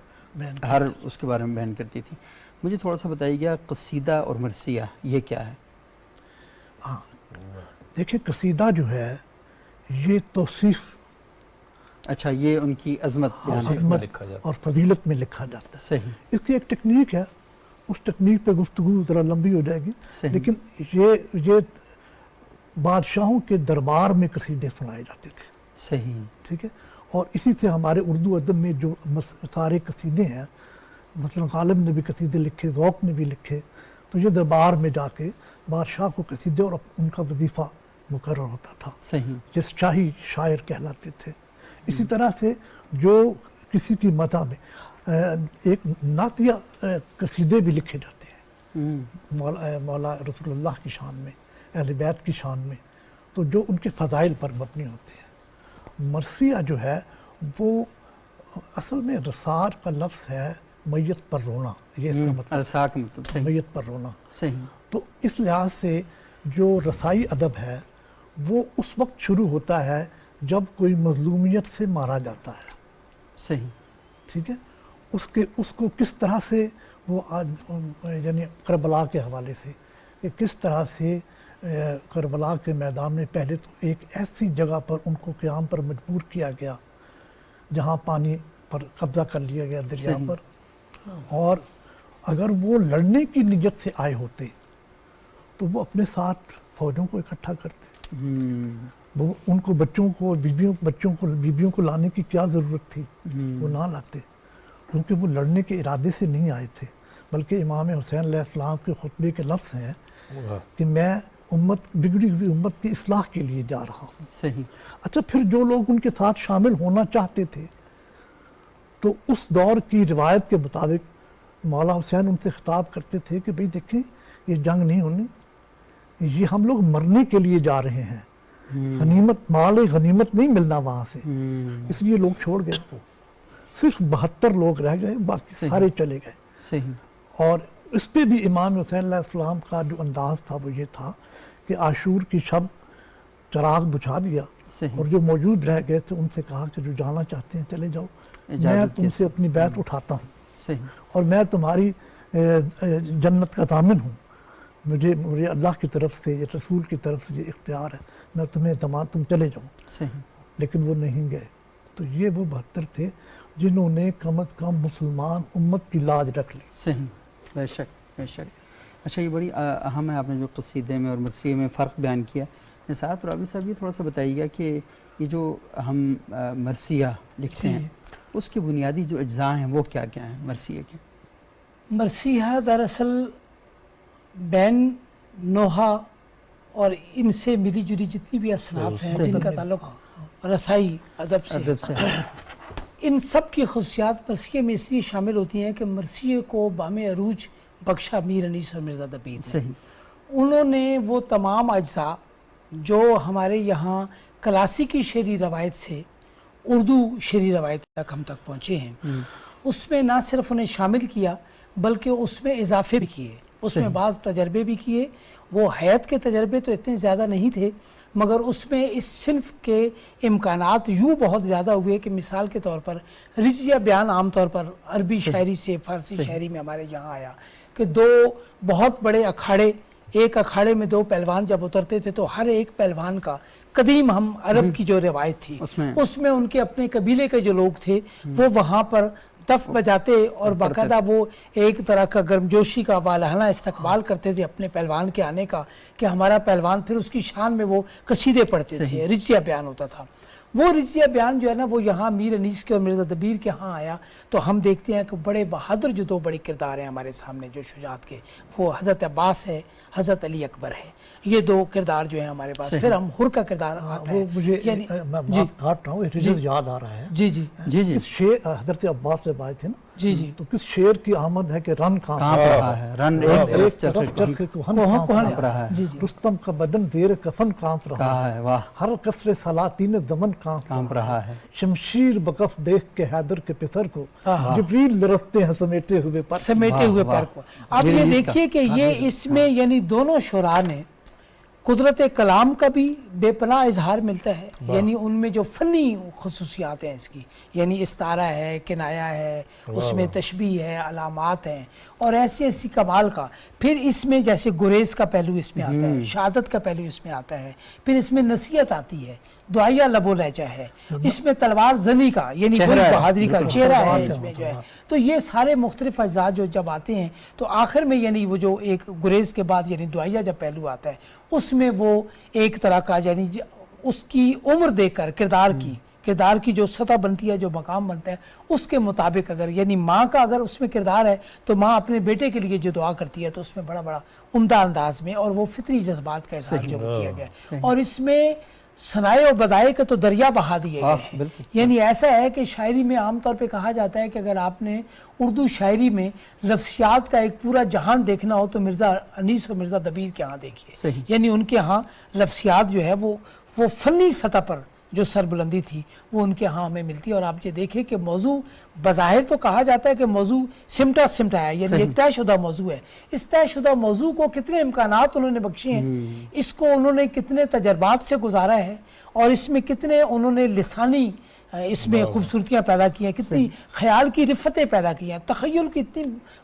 S1: ہر اس کے بارے میں بیان کرتی تھیں۔ مجھے تھوڑا سا بتائیے گا قصیدہ اور مرثیہ یہ کیا ہے؟
S2: ہاں دیکھیں، قصیدہ جو ہے یہ توصیف
S1: اچھا، یہ ان کی عظمت بیان
S4: توصیف
S1: کرتی
S4: میں
S2: عظمت
S4: لکھا جاتا ہے۔
S2: اور فضیلت میں لکھا جاتا ہے۔
S1: صحیح
S2: اس کی ایک ٹیکنیک ہے، اس ٹیکنیک پہ گفتگو ذرا لمبی ہو جائے گی،
S1: صحیح۔
S2: لیکن یہ بادشاہوں کے دربار میں قصیدے سنائے جاتے تھے،
S1: صحیح
S2: ٹھیک ہے، اور اسی سے ہمارے اردو ادب میں جو سارے قصیدے ہیں، مثلا غالب نے بھی قصیدے لکھے، ذوق نے بھی لکھے، تو یہ دربار میں جا کے بادشاہ کو قصیدے اور ان کا وظیفہ مقرر ہوتا تھا،
S1: صحیح
S2: جس شاہی شاعر کہلاتے تھے۔ اسی طرح سے جو کسی کی مدح میں ایک نعتیہ قصیدے بھی لکھے جاتے ہیں مولا رسول اللہ کی شان میں، اہل بیت کی شان میں، تو جو ان کے فضائل پر مبنی ہوتے ہیں۔ مرثیہ جو ہے وہ اصل میں رسار کا لفظ ہے میت پر رونا، یہ اس کا مطلب
S1: ارسا کا مطلب صحیح
S2: میت پر رونا۔
S1: صحیح
S2: تو اس لحاظ سے جو رسائی ادب ہے وہ اس وقت شروع ہوتا ہے جب کوئی مظلومیت سے مارا جاتا ہے،
S1: صحیح
S2: ٹھیک ہے، اس کو کس طرح سے وہ یعنی کربلا کے حوالے سے کہ کس طرح سے کربلا کے میدان میں پہلے تو ایک ایسی جگہ پر ان کو قیام پر مجبور کیا گیا جہاں پانی پر قبضہ کر لیا گیا دریا
S1: صحیح۔
S2: پر، اور اگر وہ لڑنے کی نیت سے آئے ہوتے تو وہ اپنے ساتھ فوجوں کو اکٹھا کرتے، وہ ان کو بیویوں کو لانے کی کیا ضرورت تھی، وہ نہ لاتے، کیونکہ وہ لڑنے کے ارادے سے نہیں آئے تھے، بلکہ امام حسین علیہ السلام کے خطبے کے لفظ ہیں کہ میں بگڑی ہوئی امت کی اصلاح کے لیے جا رہا ہوں۔
S1: صحیح
S2: اچھا، پھر جو لوگ ان کے ساتھ شامل ہونا چاہتے تھے تو اس دور کی روایت کے مطابق مولا حسین ان سے خطاب کرتے تھے کہ بھئی دیکھیں یہ جنگ نہیں ہونی، یہ ہم لوگ مرنے کے لیے جا رہے ہیں، غنیمت مال غنیمت نہیں ملنا وہاں سے، اس لیے لوگ چھوڑ گئے، صرف 72 لوگ رہ گئے، باقی سارے چلے گئے۔
S1: صحیح
S2: اور اس پہ بھی امام حسین علیہ السلام کا جو انداز تھا وہ یہ تھا کہ عاشور کی شب چراغ بجھا دیا،
S1: صحیح
S2: اور جو موجود رہ گئے تھے ان سے کہا کہ جو جانا چاہتے ہیں چلے جاؤ، میں تم سے اپنی بیعت اٹھاتا ہوں
S1: صحیح
S2: اور میں تمہاری جنت کا ضامن ہوں، مجھے اللہ کی طرف سے، یہ رسول کی طرف سے یہ اختیار ہے، میں تمہیں تم چلے جاؤں،
S1: صحیح
S2: لیکن وہ نہیں گئے۔ تو یہ وہ 72 تھے جنہوں نے کم از کم مسلمان امت کی لاج رکھ لی۔
S1: صحیح، بے شک بے شک۔ اچھا، یہ بڑی اہم ہے، آپ نے جو قصیدے میں اور مرثیے میں فرق بیان کیا۔ نثار ترابی صاحب یہ تھوڑا سا بتائیے گا کہ یہ جو ہم مرثیہ لکھتے ہیں اس کے بنیادی جو اجزاء ہیں وہ کیا کیا ہیں مرثیے کے؟
S3: مرثیہ دراصل بین نوحہ اور ان سے ملی جلی جتنی بھی اصناف ہیں جن کا تعلق رسائی ادب سے
S1: ادب سے
S3: ان سب کی خصوصیات مرثیہ میں اس لیے شامل ہوتی ہیں کہ مرثیہ کو بام عروج بخشا میر انیس اور مرزا دبیر نے۔ انہوں نے وہ تمام اجزاء جو ہمارے یہاں کلاسیکی شعری روایت سے اردو شعری روایت تک ہم تک پہنچے ہیں، اس میں نہ صرف انہیں شامل کیا بلکہ اس میں اضافے بھی کیے، اس میں بعض تجربے بھی کیے۔ وہ حیات کے تجربے تو اتنے زیادہ نہیں تھے، مگر اس میں اس صنف کے امکانات یوں بہت زیادہ ہوئے کہ مثال کے طور پر رجزیہ بیان عام طور پر عربی شاعری سے فارسی شاعری میں ہمارے یہاں آیا کہ دو بہت بڑے اکھاڑے، ایک اکھاڑے میں دو پہلوان جب اترتے تھے تو ہر ایک پہلوان کا قدیم ہم عرب کی جو روایت تھی اس میں ان کے اپنے قبیلے کے جو لوگ تھے وہ وہاں پر دف بجاتے اور باقاعدہ وہ ایک طرح کا گرمجوشی کا والہانہ استقبال کرتے تھے اپنے پہلوان کے آنے کا کہ ہمارا پہلوان، پھر اس کی شان میں وہ قصیدے پڑھتے تھے، رجزیہ بیان ہوتا تھا۔ وہ رجزیہ بیان جو ہے نا وہ یہاں میر انیس کے اور مرزا دبیر کے ہاں آیا تو ہم دیکھتے ہیں کہ بڑے بہادر جو دو بڑے کردار ہیں ہمارے سامنے جو شجاعت کے، وہ حضرت عباس ہے، حضرت علی اکبر ہے، یہ دو کردار جو ہیں ہمارے پاس۔ پھر ہم حر کا کردار آتا ہے،
S2: مجھے میں کاٹ رہا ہوں، رجز یاد آ رہا ہے
S3: جی جی
S2: جی جی حضرت عباس سے بات تھے نا
S3: جی جی،
S2: تو کس شعر کی آمد ہے کہ رن کانپ
S1: رہا ہے، رن ایک طرف
S2: چرخ کوہن کانپ رہا ہے، رستم کا بدن زیر کفن کانپ رہا ہے،
S1: واہ،
S2: ہر قصر سلاطین زمن کانپ رہا ہے، شمشیر بکف دیکھ کے حیدر کے پسر کو جبریل لرزتے ہیں سمیٹے ہوئے
S3: پر کو۔ اب یہ دیکھیے کہ یہ اس میں یعنی دونوں شعراء نے قدرت کلام کا بھی بے پناہ اظہار ملتا ہے، یعنی ان میں جو فنی خصوصیات ہیں اس کی، یعنی استعارہ ہے، کنایہ ہے، اس میں تشبیہ ہے، علامات ہیں اور ایسی ایسی کمال کا۔ پھر اس میں جیسے گریز کا پہلو اس میں آتا ہے، شہادت کا پہلو اس میں آتا ہے، پھر اس میں نصیحت آتی ہے، دعائیہ لب و لہجہ ہے، اس میں تلوار زنی کا یعنی بہادری کا چہرہ ہے اس میں جو ہے۔ تو یہ سارے مختلف اجزاء جو جب آتے ہیں تو آخر میں یعنی وہ جو ایک گریز کے بعد یعنی دعائیہ جب پہلو آتا ہے اس میں وہ ایک طرح کا یعنی اس کی عمر دیکھ کر کردار کی جو سطح بنتی ہے، جو مقام بنتا ہے اس کے مطابق اگر یعنی ماں کا اگر اس میں کردار ہے تو ماں اپنے بیٹے کے لیے جو دعا کرتی ہے تو اس میں بڑا بڑا عمدہ انداز میں اور وہ فطری جذبات کا اظہار جو کیا گیا ہے، اور اس میں ثنائے و بدائے کا تو دریا بہا دیے گئے ہیں۔ یعنی ایسا ہے کہ شاعری میں عام طور پہ کہا جاتا ہے کہ اگر آپ نے اردو شاعری میں لفظیات کا ایک پورا جہان دیکھنا ہو تو مرزا انیس اور مرزا دبیر کے ہاں دیکھیے، یعنی ان کے ہاں لفظیات جو ہے وہ فنی سطح پر جو سربلندی تھی وہ ان کے ہاں ہمیں ملتی ہے۔ اور آپ یہ دیکھیں کہ موضوع بظاہر تو کہا جاتا ہے کہ موضوع سمٹا ہے، یعنی ایک طے شدہ موضوع ہے، اس طے شدہ موضوع کو کتنے امکانات انہوں نے بخشے ہیں، اس کو انہوں نے کتنے تجربات سے گزارا ہے اور اس میں کتنے انہوں نے لسانی اس میں خوبصورتیاں پیدا کی ہیں، کتنی خیال کی رفتیں پیدا کی ہیں، تخیل کی اتنی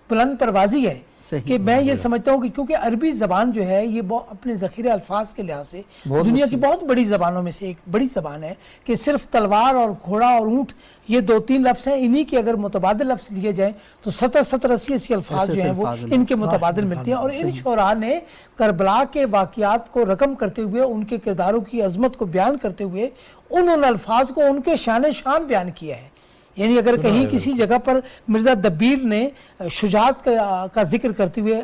S3: بلند پروازی ہے کہ میں یہ سمجھتا ہوں کہ کیونکہ عربی زبان جو ہے یہ اپنے ذخیرے الفاظ کے لحاظ سے دنیا کی بہت بڑی زبانوں میں سے ایک بڑی زبان ہے کہ صرف تلوار اور گھوڑا اور اونٹ یہ دو تین لفظ ہیں، انہی کے اگر متبادل لفظ لیے جائیں تو 70-80 الفاظ جو ہیں وہ ان کے متبادل ملتے ہیں۔ اور ان شعراء نے کربلا کے واقعات کو رقم کرتے ہوئے، ان کے کرداروں کی عظمت کو بیان کرتے ہوئے ان الفاظ کو ان کے شان بیان کیا ہے۔ یعنی اگر کہیں کسی جگہ پر مرزا دبیر نے شجاعت کا ذکر کرتے ہوئے،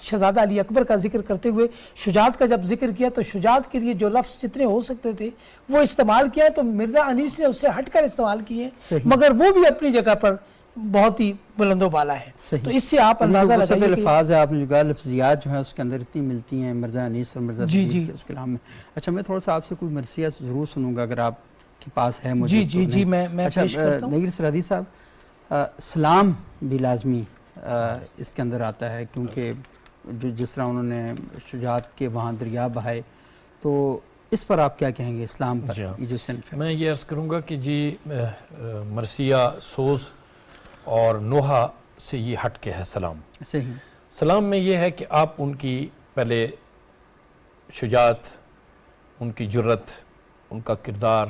S3: شہزادہ علی اکبر کا ذکر کرتے ہوئے شجاعت کا جب ذکر کیا تو شجاعت کے لیے جو لفظ جتنے ہو سکتے تھے وہ استعمال کیا، تو مرزا انیس نے اس سے ہٹ کر استعمال کیے، مگر وہ بھی اپنی جگہ پر بہت ہی بلند و بالا ہے۔ تو اس سے آپ اندازہ لگائیے کہ
S1: الفاظ ہے، آپ نے جو کہا لفظیات جو ہیں اس کے اندر اتنی ملتی ہیں مرزا انیس اور مرزا دبیر کے اس کلام میں۔ اچھا میں تھوڑا سا آپ سے کوئی مرثیہ ضرور سنوں گا اگر آپ کے پاس ہے مجھے۔
S3: جی میں پیش کرتا ہوں۔
S1: نگیر سرحدی صاحب، سلام بھی لازمی اس کے اندر آتا ہے کیونکہ جس طرح انہوں نے شجاعت کے وہاں دریا بہائے، تو اس پر آپ کیا کہیں گے اسلام پر؟ یہ جو صنف ہے،
S4: میں یہ عرض کروں گا کہ جی مرثیہ سوز اور نوحہ سے یہ ہٹ کے ہے سلام۔
S1: صحیح،
S4: سلام میں یہ ہے کہ آپ ان کی پہلے شجاعت، ان کی جرت، ان کا کردار،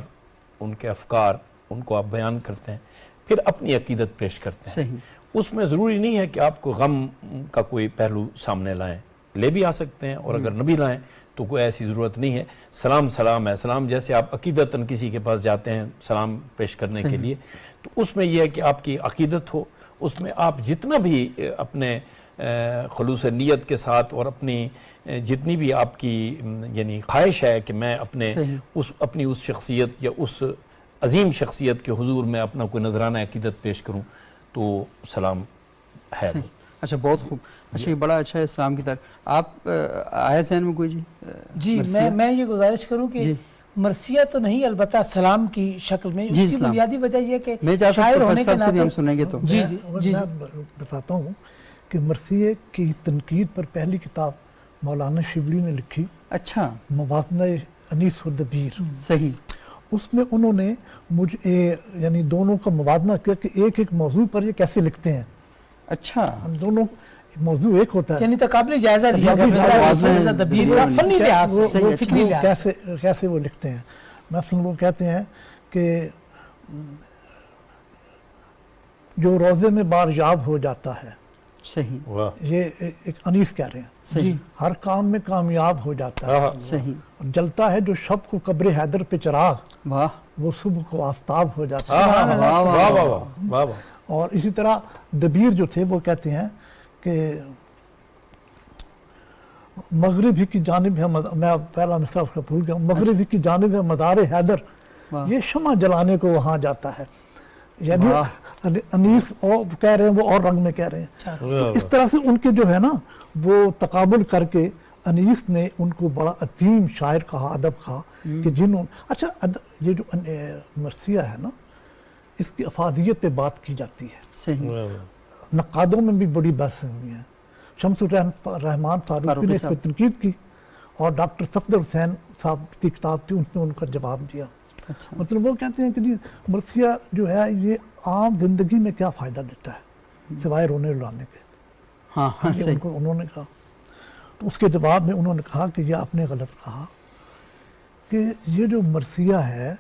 S4: ان کے افکار، ان کو آپ بیان کرتے ہیں، پھر اپنی عقیدت پیش کرتے ہیں۔
S1: صحیح،
S4: اس میں ضروری نہیں ہے کہ آپ کو غم کا کوئی پہلو سامنے لائیں، لے بھی آ سکتے ہیں، اور اگر نہ بھی لائیں تو کوئی ایسی ضرورت نہیں ہے۔ سلام ہے، سلام جیسے آپ عقیدتاً کسی کے پاس جاتے ہیں سلام پیش کرنے کے لیے، تو اس میں یہ ہے کہ آپ کی عقیدت ہو، اس میں آپ جتنا بھی اپنے خلوص نیت کے ساتھ اور اپنی جتنی بھی آپ کی یعنی خواہش ہے کہ میں اپنی اس شخصیت یا اس عظیم شخصیت کے حضور میں اپنا کوئی نذرانہ عقیدت پیش کروں تو سلام ہے.
S1: اچھا بہت خوب. اچھا یہ بڑا اچھا ہے اسلام کی طرف. آپ آیا ذہن میں کوئی
S3: جی میں یہ گزارش کروں کہ مرثیہ تو نہیں البتہ سلام کی شکل میں. اس کی بنیادی وجہ یہ کہ شاعر ہونے کے ناطے
S1: ہم سنیں گے تو
S3: جی
S2: میں بتاتا ہوں کہ مرثیے کی تنقید پر پہلی کتاب مولانا شبلی نے لکھی.
S1: اچھا.
S2: موازنہ انیس و دبیر.
S1: صحیح.
S2: اس میں انہوں نے مجھے یعنی دونوں کا موازنہ کیا کہ ایک ایک موضوع پر یہ کیسے لکھتے ہیں.
S1: اچھا.
S2: دونوں موضوع ایک ہوتا ہے
S3: یعنی تقابلی جائزہ لیا فنی لحاظ سے فکری لحاظ سے
S2: کیسے وہ لکھتے ہیں. مثلا وہ کہتے ہیں کہ جو روزے میں باریاب ہو جاتا ہے.
S1: صحیح.
S2: یہ ایک انیس کہہ رہے ہیں.
S1: صحیح.
S2: ہر کام میں کامیاب ہو جاتا ہے.
S1: صحیح.
S2: جلتا ہے جو شب کو قبر حیدر پہ چراغ,
S1: واہ,
S2: وہ صبح کو آفتاب ہو جاتا ہے.
S4: واہ واہ واہ واہ.
S2: اور اسی طرح دبیر جو تھے وہ کہتے ہیں کہ مغرب ہی کی جانب ہے, میں پہلا مصرع اس کا بھول گیا, مغرب ہی کی جانب ہے مدار حیدر, یہ شمع جلانے کو وہاں جاتا ہے. یعنی انیس اور کہہ رہے ہیں, وہ اور رنگ میں کہہ رہے ہیں. تو اس طرح سے ان کے جو ہے نا وہ تقابل کر کے انیس نے ان کو بڑا عظیم شاعر کہا, ادب کہا کہ جنہوں. اچھا یہ جو مرثیہ ہے نا, اس کی افادیت پہ بات کی جاتی ہے.
S1: صحیح.
S2: نقادوں میں بھی بڑی بحثیں ہوئی ہیں. شمس الرحمان فاروقی نے اس پہ تنقید کی اور ڈاکٹر صفدر حسین صاحب کی کتاب تھی, اس نے ان کا جواب دیا. مطلب وہ کہتے ہیں کہ جی مرثیہ جو ہے یہ عام زندگی میں کیا فائدہ دیتا ہے سوائے رونے رلانے کے.
S1: ہاں
S2: ان کو انہوں نے کہا. تو اس کے جواب میں انہوں نے کہا کہ یہ آپ نے غلط کہا کہ یہ جو مرثیہ ہے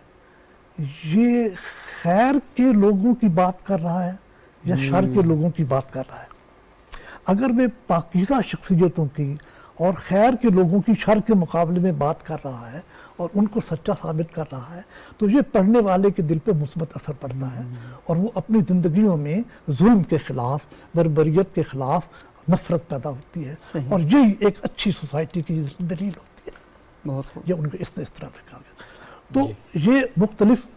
S2: یہ خیر کے لوگوں کی بات کر رہا ہے یا شر کے لوگوں کی بات کر رہا ہے. اگر وہ پاکیزہ شخصیتوں کی اور خیر کے لوگوں کی شر کے مقابلے میں بات کر رہا ہے اور ان کو سچا ثابت کر رہا ہے تو یہ پڑھنے والے کے دل پہ مثبت اثر پڑتا ہے اور وہ اپنی زندگیوں میں ظلم کے خلاف, بربریت کے خلاف نفرت پیدا ہوتی ہے. اور یہی ایک اچھی سوسائٹی کی دلیل ہوتی ہے.
S1: بہت خوب.
S2: یہ ان کو اس طرح سے کہا گیا. تو یہ مختلف.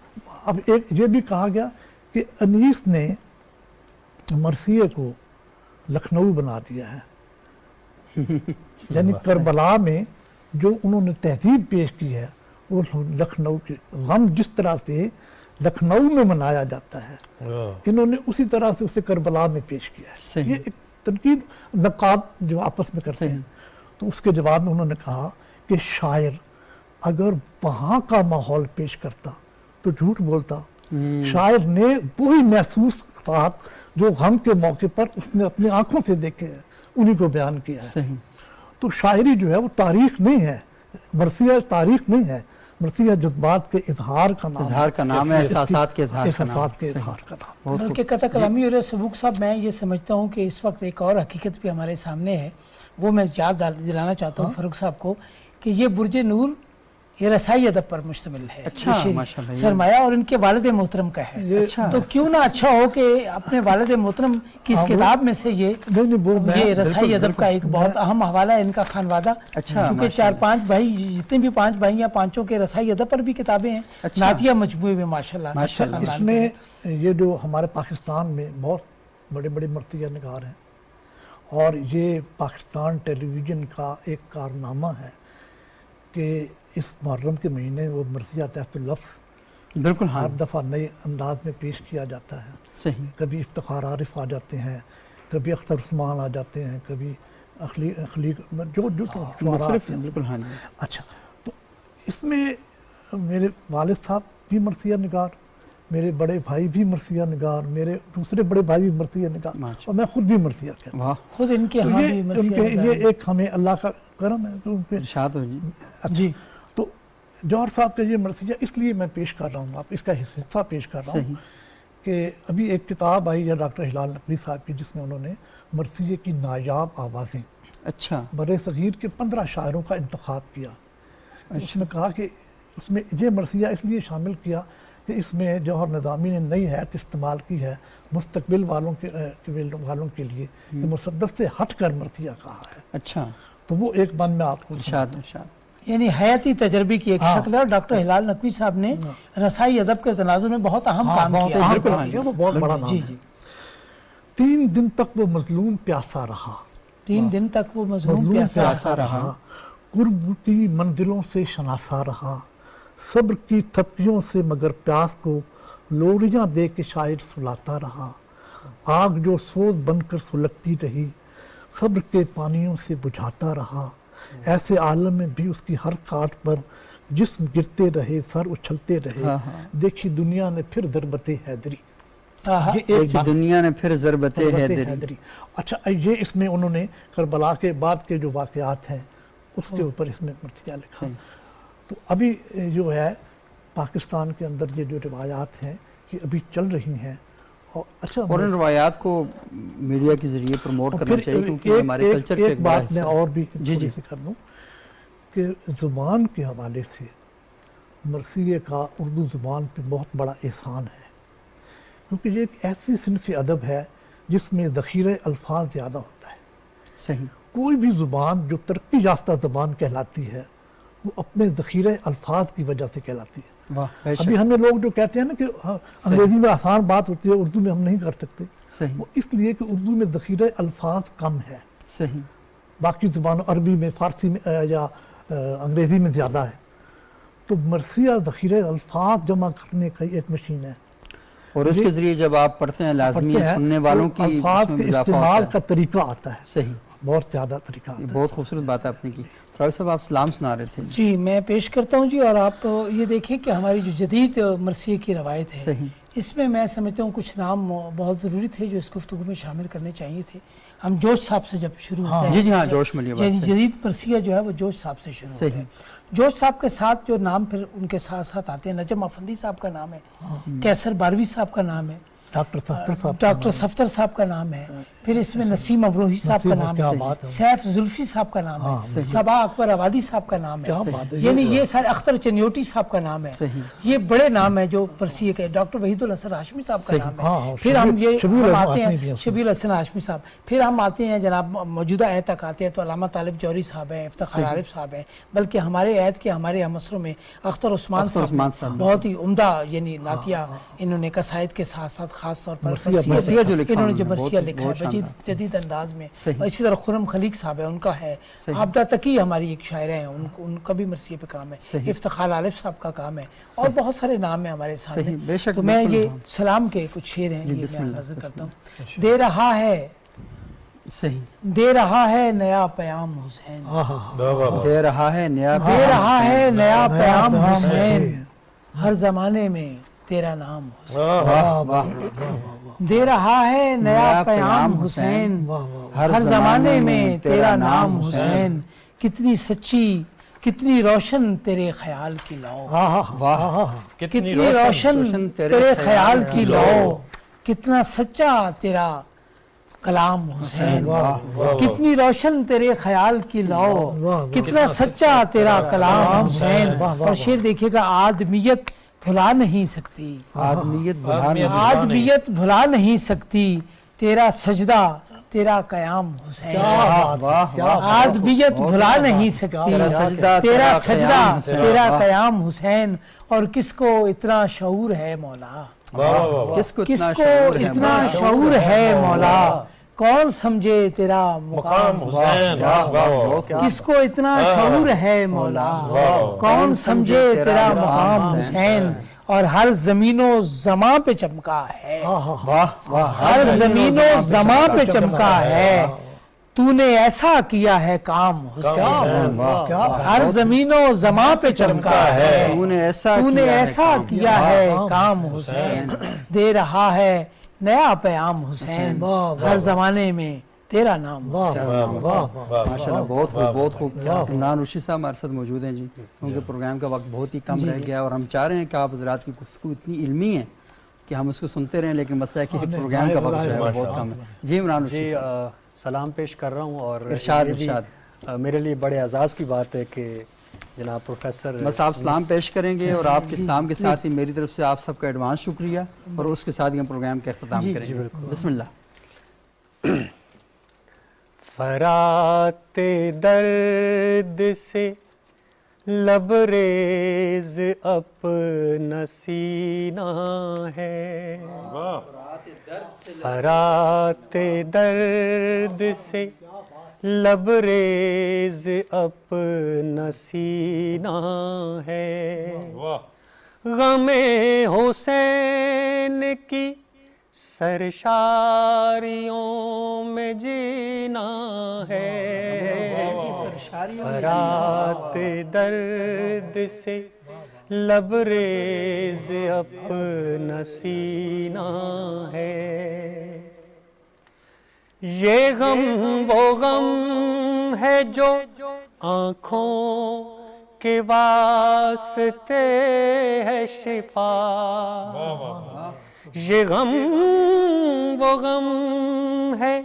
S2: اب ایک یہ بھی کہا گیا کہ انیس نے مرثیے کو لکھنؤ بنا دیا ہے. یعنی کربلا میں جو انہوں نے تہذیب پیش کی ہے وہ لکھنؤ کے غم جس طرح سے لکھنؤ میں منایا جاتا ہے انہوں نے اسی طرح سے اسے کربلا میں پیش کیا ہے. یہ ایک تنقید نقاد جو آپس میں کرتے ہیں. تو اس کے جواب میں انہوں نے کہا کہ شاعر اگر وہاں کا ماحول پیش کرتا تو جھوٹ بولتا. شاعر نے وہی محسوس بات جو غم کے موقع پر اس نے اپنی آنکھوں سے دیکھے ہیں انہی کو بیان کیا ہے. تو شاعری جو ہے وہ تاریخ نہیں ہے, مرثیہ تاریخ نہیں ہے, مرثیہ جذبات کے اظہار کا نام ہے,
S1: احساسات کے اظہار کا
S2: نام.
S3: بلکہ قطع کلامی اور سبوق صاحب میں یہ سمجھتا ہوں کہ اس وقت ایک اور حقیقت بھی ہمارے سامنے ہے, وہ میں یاد دلانا چاہتا ہوں فاروق صاحب کو کہ یہ برج نور یہ رسائی ادب پر مشتمل ہے. سرمایہ اور ان کے والد محترم کا ہے. تو کیوں نہ اچھا ہو کہ اپنے والد محترم کی اس کتاب میں سے یہ رسائی ادب کا ایک بہت اہم حوالہ ہے ان کا خانوادہ. چونکہ 4-5 بھائی, جتنے بھی 5 بھائی یا 5 کے رسائی ادب پر بھی کتابیں ہیں نعتیہ مجموعے میں ماشاءاللہ.
S2: اس میں یہ جو ہمارے پاکستان میں بہت بڑے بڑے مرثیہ نگار ہیں اور یہ پاکستان ٹیلی ویژن کا ایک کارنامہ ہے کہ اس محرم کے مہینے وہ مرثیہ تحت اللفظ
S1: بالکل
S2: ہر دفعہ نئے انداز میں پیش کیا جاتا ہے.
S1: صحیح.
S2: کبھی افتخار عارف آ جاتے ہیں, کبھی اختر عثمان آ جاتے ہیں, کبھی اخلیق جو
S1: مختلف ہیں. بالکل ہاں.
S2: اچھا, تو اس میں میرے والد صاحب بھی مرثیہ نگار, میرے بڑے بھائی بھی مرثیہ نگار, میرے دوسرے بڑے بھائی بھی مرثیہ نگار, اور میں خود بھی مرثیہ کہتا ہوں.
S3: خود ان کے ہاں بھی مرثیہ نگار.
S2: یہ ایک ہمیں اللہ کا کرم ہے.
S1: ارشاد ہو
S2: جی. تو جوہر صاحب کا یہ مرثیہ اس لیے میں پیش کر رہا ہوں, آپ اس کا حصہ پیش کر رہا ہوں کہ ابھی ایک کتاب آئی ہے ڈاکٹر ہلال نقوی صاحب کی جس میں انہوں نے مرثیے کی نایاب آوازیں برِ صغیر کے 15 شاعروں کا انتخاب کیا. اس نے کہا کہ اس میں یہ مرثیہ اس لیے شامل کیا کہ اس میں جوہر نظامی نے نئی حیت استعمال کی ہے مستقبل والوں کے لیے کہ مسدس سے ہٹ کر مرثیہ کہا ہے.
S1: اچھا,
S2: تو وہ ایک بند میں آپ کو
S1: ارشاد.
S3: یعنی حیاتی تجربے کی ایک شکل ہے، اور ڈاکٹر ہلال نقوی صاحب نے رسائی ادب کے تناظر میں بہت اہم کام کیا ہے۔
S2: وہ بہت بڑا نام ہے۔ 3 دن تک وہ مظلوم پیاسا رہا،
S3: 3 دن تک وہ مظلوم پیاسا رہا،
S2: قرب کی منزلوں سے شناسا رہا، صبر کی تھپکیوں سے مگر پیاس کو لوریاں دے کے شاعر سلاتا رہا، آگ جو سوز بن کر سلگتی رہی، صبر کے پانیوں سے بجھاتا رہا، ایسے عالم میں بھی اس کی ہر کاٹ پر جسم گرتے رہے، سر اچھلتے رہے، دیکھی دنیا نے پھر ضربت حیدری،
S1: ایک دنیا نے پھر ضربت حیدری۔
S2: اچھا یہ اس میں انہوں نے کربلا کے بعد کے جو واقعات ہیں اس کے اوپر اس میں مرثیہ لکھا۔ تو ابھی جو ہے پاکستان کے اندر یہ جو روایات ہیں یہ ابھی چل رہی ہیں، اچھا
S1: اور ان روایات کو میڈیا کے ذریعے پروموٹ کرنا چاہیے، کیونکہ ہمارے کلچر کے
S2: ایک بات میں اور بھی
S1: جی
S2: کر دوں کہ زبان کے حوالے سے مرثیے کا اردو زبان پہ بہت بڑا احسان ہے، کیونکہ یہ ایک ایسی صنف ادب ہے جس میں ذخیرہ الفاظ زیادہ ہوتا ہے۔
S1: صحیح،
S2: کوئی بھی زبان جو ترقی یافتہ زبان کہلاتی ہے وہ اپنے ذخیرہ الفاظ کی وجہ سے کہلاتی ہے۔ ابھی ہمیں لوگ جو کہتے ہیں نا کہ انگریزی میں آسان بات ہوتی ہے اردو میں ہم نہیں کر سکتے، وہ اس لیے کہ اردو میں ذخیرہ الفاظ کم ہے،
S1: صحیح،
S2: باقی زبانوں عربی میں، فارسی میں یا انگریزی میں زیادہ ہے، تو مرثیہ ذخیرہ الفاظ جمع کرنے کا ایک مشین ہے،
S1: اور اس کے ذریعے جب آپ پڑھتے ہیں لازمی ہے سننے والوں کی
S2: الفاظ کے استعمال کا طریقہ آتا ہے،
S1: صحیح،
S2: بہت زیادہ طریقہ آتا ہے۔
S1: بہت خوبصورت بات آپ نے کی۔ راوی صاحب آپ سلام سنا رہے تھے۔
S3: جی میں پیش کرتا ہوں جی، اور آپ یہ دیکھیں کہ ہماری جو جدید مرثیے کی روایت ہے اس میں میں سمجھتا ہوں کچھ نام بہت ضروری تھے جو اس گفتگو میں شامل کرنے چاہیے تھے۔ ہم جوش صاحب سے جب شروع ہوتا ہے،
S1: جی ہاں، جوش ملیے بات سے
S3: جدید مرثیہ جو ہے وہ جوش صاحب سے شروع ہوتا ہے۔ جوش صاحب کے ساتھ جو نام پھر ان کے ساتھ ساتھ آتے ہیں، نجم افندی صاحب کا نام ہے، کیسر باروی صاحب کا نام ہے، ڈاکٹر صفدر صاحب کا نام ہے، پھر اس میں نسیم امروہی صاحب کا نام ہے، سیف زلفی صاحب کا نام ہے، صبا اکبر آبادی صاحب کا نام ہے، یعنی یہ سارے، اختر چنیوٹی صاحب کا نام ہے، یہ بڑے نام ہیں جو مرثیے کے۔ ڈاکٹر وحید الحسن ہاشمی صاحب کا نام ہے، پھر ہم آتے ہیں شبیر الحسن ہاشمی صاحب، پھر ہم آتے ہیں جناب موجودہ عہد تک آتے ہیں تو علامہ طالب جوہری صاحب ہیں، افتخار عارف صاحب ہیں، بلکہ ہمارے عہد کے ہمارے ہم عصروں میں اختر عثمان صاحب بہت ہی عمدہ یعنی نعتیہ انہوں نے قصائد کے ساتھ ساتھ خاص طور پر انہوں نے جو مرثیہ لکھا ہے جدید انداز میں، اسی طرح خرم خلیق صاحب ہے، ان کا ہے، عابدہ تقی ہماری ایک شاعرہ ہیں، ان کا بھی مرثیے پہ کام ہے، افتخار عارف صاحب کا کام ہے، اور بہت سارے نام ہیں ہمارے سامنے۔ تو میں یہ سلام کے کچھ شعر ہیں یہ میں نظر کرتا ہوں۔ دے رہا ہے نیا پیام حسین،
S1: دے رہا ہے
S3: نیا پیام حسین، ہر زمانے میں تیرا نام حسین، دے رہا ہے نیا پیام حسین، ہر زمانے میں تیرا نام حسین، کتنی سچی کتنی روشن تیرے خیال کی لو، کتنی روشن تیرے خیال کی لو، کتنا سچا تیرا کلام حسین، کتنی روشن تیرے خیال کی لو، کتنا سچا تیرا کلام حسین۔ اور شعر دیکھیے گا، آدمیت بھلا نہیں سکتی، آدمیت بھلا نہیں سکتی تیرا سجدہ تیرا قیام حسین، آدمیت بھلا نہیں سکتی تیرا سجدہ تیرا قیام حسین۔ اور کس کو اتنا شعور ہے مولا، کس کو اتنا شعور ہے مولا، کون سمجھے تیرا مقام حسین، کس کو اتنا شعور ہے مولا، کون سمجھے تیرا مقام حسین۔ اور ہر زمین و زمان پہ چمکا ہے، ہر زمین و زمان پہ چمکا ہے، تو نے ایسا کیا ہے کام حسین، ہر زمین و زمان پہ چمکا ہے، تو نے ایسا کیا ہے کام حسین، دے رہا ہے نیا پیام حسین، ہر زمانے میں تیرا نام
S1: ماشاءاللہ، بہت خوب۔ عمران رشید صاحب ہمارے ساتھ موجود ہیں جی، کیونکہ پروگرام کا وقت بہت ہی کم رہ گیا اور ہم چاہ رہے ہیں کہ آپ حضرات کی گفتگو اتنی علمی ہے کہ ہم اس کو سنتے رہیں، لیکن مسئلہ ہے کہ پروگرام کا وقت جو ہے بہت کم ہے۔ جی عمران رشید
S5: سلام پیش کر رہا ہوں، اور
S1: ارشاد
S5: میرے لیے بڑے اعزاز کی بات ہے کہ جناب پروفیسر،
S1: بس آپ سلام پیش کریں گے اور آپ کے سلام کے ساتھ ہی میری طرف سے آپ سب کا ایڈوانس شکریہ، اور اس کے ساتھ ہی ہم پروگرام کا اختتام کریں گے۔ بسم اللہ۔
S5: فرات درد سے لبریز اپنا سینہ ہے، فرات درد سے لبریز اپنا سینہ ہے، غم حسین کی سرشاریوں میں جینا ہے، فرات درد سے لبریز اپنا سینہ ہے، یہ غم وہ غم ہے جو آنکھوں کے واسطے ہے شفا، یہ غم وہ غم ہے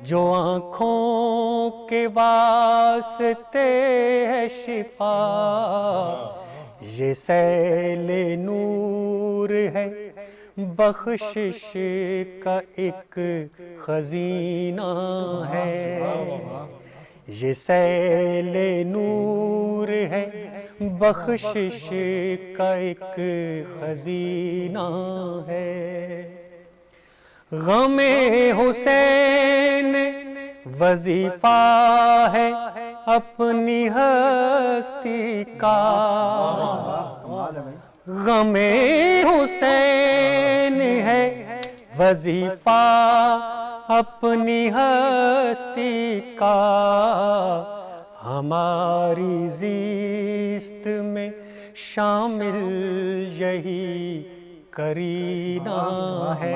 S5: جو آنکھوں کے واسطے ہے شفا، یہ سیل نور ہے بخشش کا ایک خزینہ ہے، یہ سیل نور ہے بخشش کا ایک خزینہ ہے، غم حسین وظیفہ ہے اپنی ہستی کا، غم حسین ہے وظیفہ اپنی ہستی کا، ہماری زیست میں شامل یہی کرینہ ہے،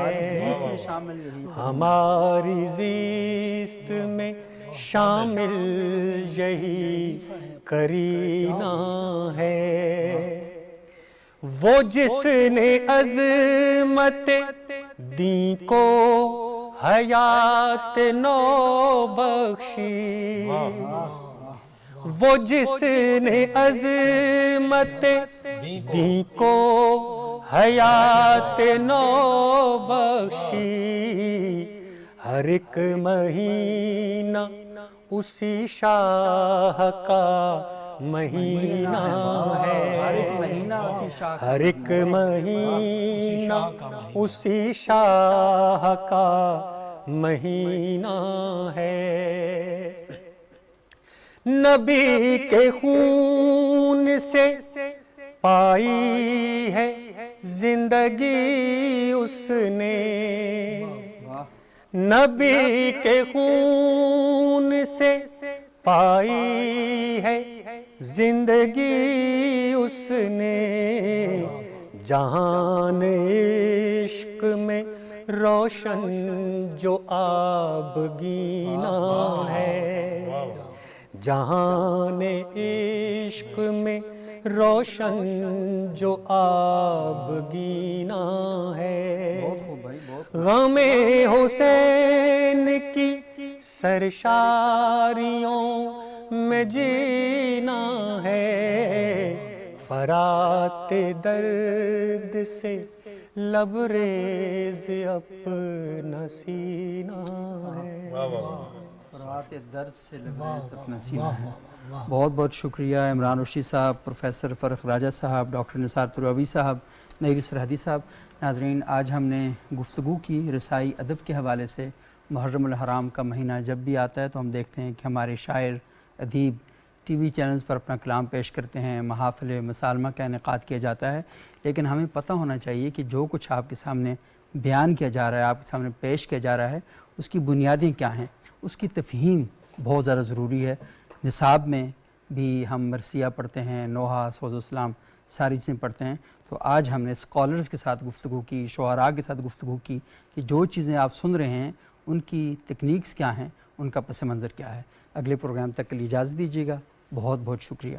S5: ہماری زیست میں شامل یہی کرینہ ہے، وہ جس نے عظمت دین کو حیات نو بخشی، وہ جس نے عظمت دین کو حیات نو بخشی، ہر ایک مہینہ اسی شاہ کا مہینہ ہے، ہر ایک مہینہ اسی شاہ کا مہینہ ہے، نبی کے خون سے پائی ہے زندگی اس نے، نبی کے خون سے پائی ہے زندگی اس نے، جہان عشق میں روشن جو آبگینہ ہے، جہان عشق میں روشن جو آبگینہ ہے، غم حسین کی سرشاریوں میں جینا ہے، فرات درد سے لبریز اپنا سینہ ہے،
S1: فرات درد سے لبریز اپنا سینہ ہے۔ بہت بہت شکریہ عمران رشدی صاحب، پروفیسر فرخ راجہ صاحب، ڈاکٹر نثار ترابی صاحب، نیر سرحدی صاحب۔ ناظرین، آج ہم نے گفتگو کی رسائی ادب کے حوالے سے۔ محرم الحرام کا مہینہ جب بھی آتا ہے تو ہم دیکھتے ہیں کہ ہمارے شاعر، ادیب ٹی وی چینلز پر اپنا کلام پیش کرتے ہیں، محافل مسالمہ کا انعقاد کیا جاتا ہے، لیکن ہمیں پتہ ہونا چاہیے کہ جو کچھ آپ کے سامنے بیان کیا جا رہا ہے، آپ کے سامنے پیش کیا جا رہا ہے، اس کی بنیادیں کیا ہیں، اس کی تفہیم بہت زیادہ ضروری ہے۔ نصاب میں بھی ہم مرثیہ پڑھتے ہیں، نوحہ، سوز و سلام، ساری چیزیں پڑھتے ہیں۔ تو آج ہم نے اسکالرز کے ساتھ گفتگو کی، شعراء کے ساتھ گفتگو کی کہ جو چیزیں آپ سن رہے ہیں ان کی تکنیکس کیا ہیں، ان کا پس منظر کیا ہے۔ اگلے پروگرام تک کے لیے اجازت دیجیے گا۔ بہت بہت شکریہ۔